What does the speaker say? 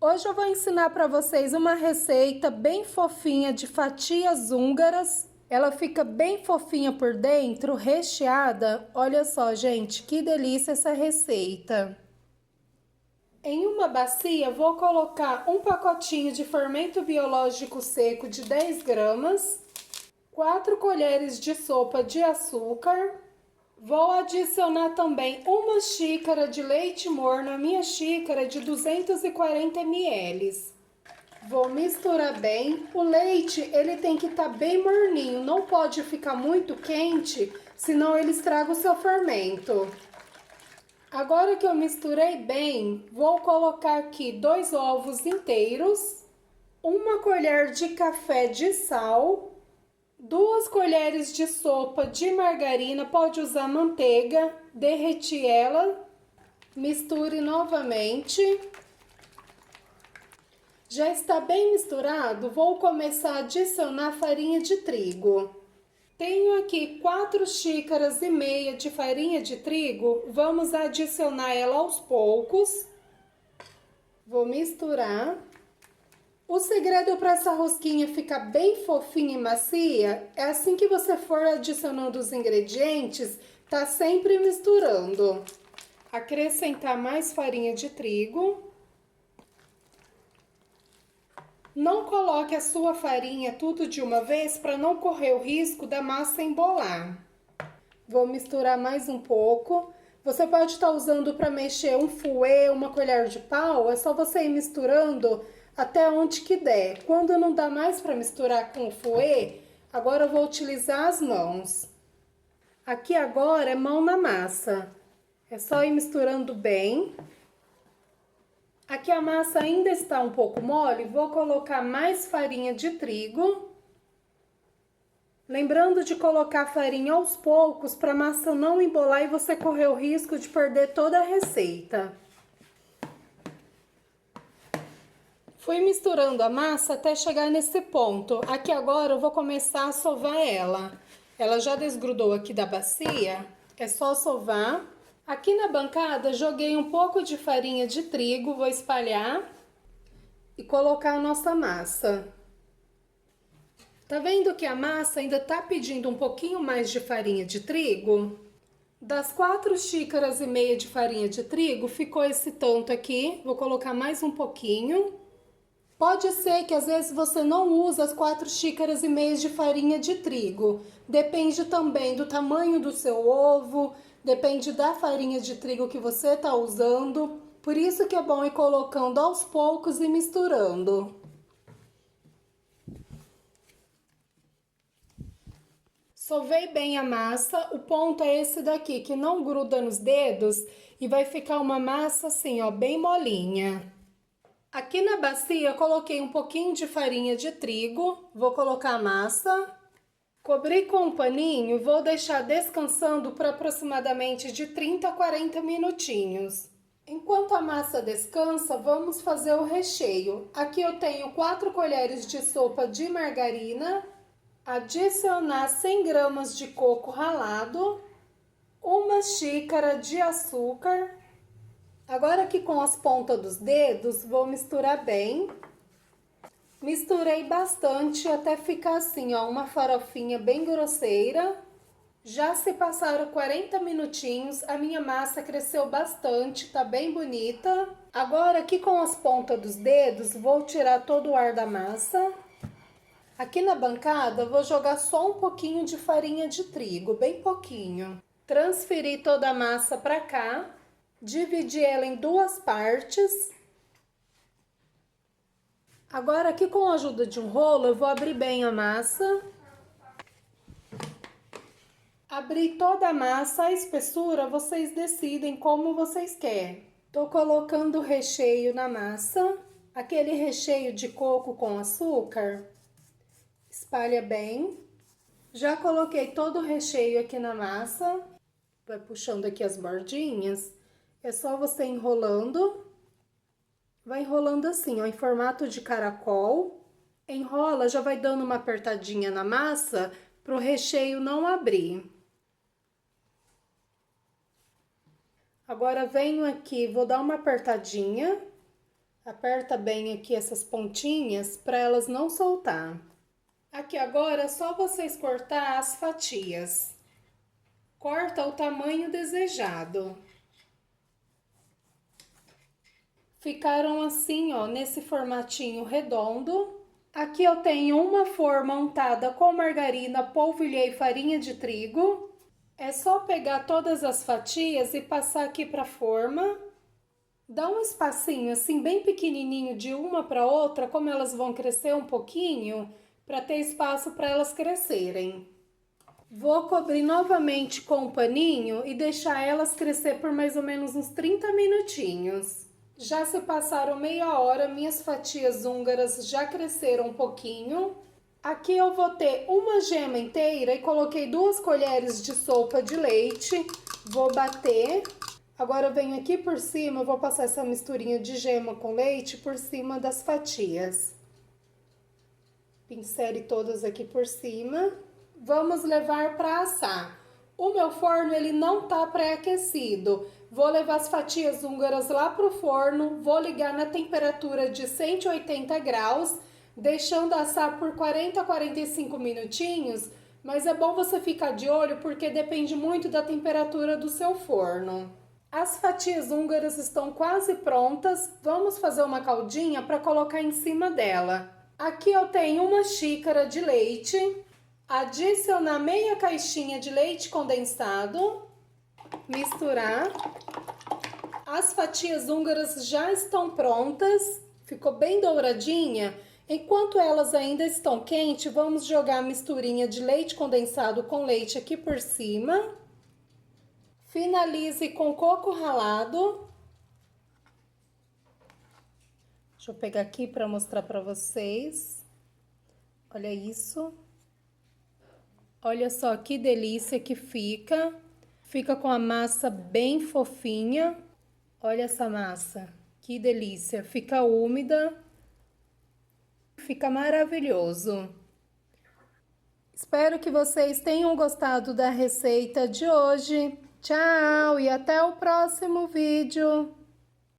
Hoje eu vou ensinar para vocês uma receita bem fofinha de fatias húngaras. Ela fica bem fofinha por dentro, recheada. Olha só, gente, que delícia essa receita. Em uma bacia, vou colocar um pacotinho de fermento biológico seco de 10 gramas, 4 colheres de sopa de açúcar. Vou adicionar também uma xícara de leite morno, a minha xícara é de 240 ml. Vou misturar bem. O leite, ele tem que estar bem morninho, não pode ficar muito quente, senão ele estraga o seu fermento. Agora que eu misturei bem, vou colocar aqui 2 ovos inteiros, uma colher de café de sal, 2 colheres de sopa de margarina, pode usar manteiga, derreti ela, misture novamente. Já está bem misturado, vou começar a adicionar farinha de trigo. Tenho aqui 4 xícaras e meia de farinha de trigo, vamos adicionar ela aos poucos. Vou misturar. O segredo para essa rosquinha ficar bem fofinha e macia é assim que você for adicionando os ingredientes, tá sempre misturando. Acrescentar mais farinha de trigo. Não coloque a sua farinha tudo de uma vez para não correr o risco da massa embolar. Vou misturar mais um pouco. Você pode estar usando para mexer um fouet, uma colher de pau, é só você ir misturando até onde que der. Quando não dá mais para misturar com o fouet, agora eu vou utilizar as mãos. Aqui agora é mão na massa. É só ir misturando bem. Aqui a massa ainda está um pouco mole, vou colocar mais farinha de trigo. Lembrando de colocar farinha aos poucos para a massa não embolar e você correr o risco de perder toda a receita. Fui misturando a massa até chegar nesse ponto. Aqui agora eu vou começar a sovar ela. Ela já desgrudou aqui da bacia, é só sovar. Aqui na bancada joguei um pouco de farinha de trigo, vou espalhar e colocar a nossa massa. Tá vendo que a massa ainda tá pedindo um pouquinho mais de farinha de trigo? Das 4 xícaras e meia de farinha de trigo, ficou esse tanto aqui. Vou colocar mais um pouquinho. Pode ser que às vezes você não usa as 4 xícaras e meia de farinha de trigo. Depende também do tamanho do seu ovo, depende da farinha de trigo que você tá usando. Por isso que é bom ir colocando aos poucos e misturando. Sovei bem a massa, o ponto é esse daqui, que não gruda nos dedos e vai ficar uma massa assim, ó, bem molinha. Aqui na bacia eu coloquei um pouquinho de farinha de trigo, vou colocar a massa. Cobri com um paninho e vou deixar descansando por aproximadamente de 30 a 40 minutinhos. Enquanto a massa descansa, vamos fazer o recheio. Aqui eu tenho 4 colheres de sopa de margarina. Adicionar 100 gramas de coco ralado, uma xícara de açúcar. Agora aqui com as pontas dos dedos, vou misturar bem. Misturei bastante até ficar assim, ó, uma farofinha bem grosseira. Já se passaram 40 minutinhos, a minha massa cresceu bastante, tá bem bonita. Agora aqui com as pontas dos dedos, vou tirar todo o ar da massa. Aqui na bancada, vou jogar só um pouquinho de farinha de trigo, bem pouquinho. Transferi toda a massa para cá, dividi ela em 2 partes. Agora, aqui com a ajuda de um rolo, eu vou abrir bem a massa. Abri toda a massa, a espessura vocês decidem como vocês querem. Tô colocando o recheio na massa, aquele recheio de coco com açúcar. Espalha bem. Já coloquei todo o recheio aqui na massa. Vai puxando aqui as bordinhas. É só você enrolando. Vai enrolando assim, ó, em formato de caracol. Enrola, já vai dando uma apertadinha na massa para o recheio não abrir. Agora venho aqui, vou dar uma apertadinha. Aperta bem aqui essas pontinhas para elas não soltar. Aqui agora é só vocês cortar as fatias. Corta o tamanho desejado. Ficaram assim, ó, nesse formatinho redondo. Aqui eu tenho uma forma untada com margarina, polvilho e farinha de trigo. É só pegar todas as fatias e passar aqui para a forma. Dá um espacinho assim bem pequenininho de uma para outra, como elas vão crescer um pouquinho, para ter espaço para elas crescerem. Vou cobrir novamente com um paninho e deixar elas crescer por mais ou menos uns 30 minutinhos. Já se passaram meia hora, minhas fatias húngaras já cresceram um pouquinho. Aqui eu vou ter uma gema inteira e coloquei 2 colheres de sopa de leite. Vou bater. Agora eu venho aqui por cima, eu vou passar essa misturinha de gema com leite por cima das fatias. Pincele todas aqui por cima. Vamos levar para assar. O meu forno ele não tá pré-aquecido. Vou levar as fatias húngaras lá pro forno, vou ligar na temperatura de 180 graus, deixando assar por 40 a 45 minutinhos, mas é bom você ficar de olho porque depende muito da temperatura do seu forno. As fatias húngaras estão quase prontas, vamos fazer uma caldinha para colocar em cima dela. Aqui eu tenho uma xícara de leite, adicionar meia caixinha de leite condensado, misturar. As fatias húngaras já estão prontas, ficou bem douradinha. Enquanto elas ainda estão quentes, vamos jogar a misturinha de leite condensado com leite aqui por cima. Finalize com coco ralado. Deixa eu pegar aqui para mostrar para vocês. Olha isso. Olha só que delícia que fica. Fica com a massa bem fofinha. Olha essa massa, que delícia. Fica úmida. Fica maravilhoso. Espero que vocês tenham gostado da receita de hoje. Tchau e até o próximo vídeo.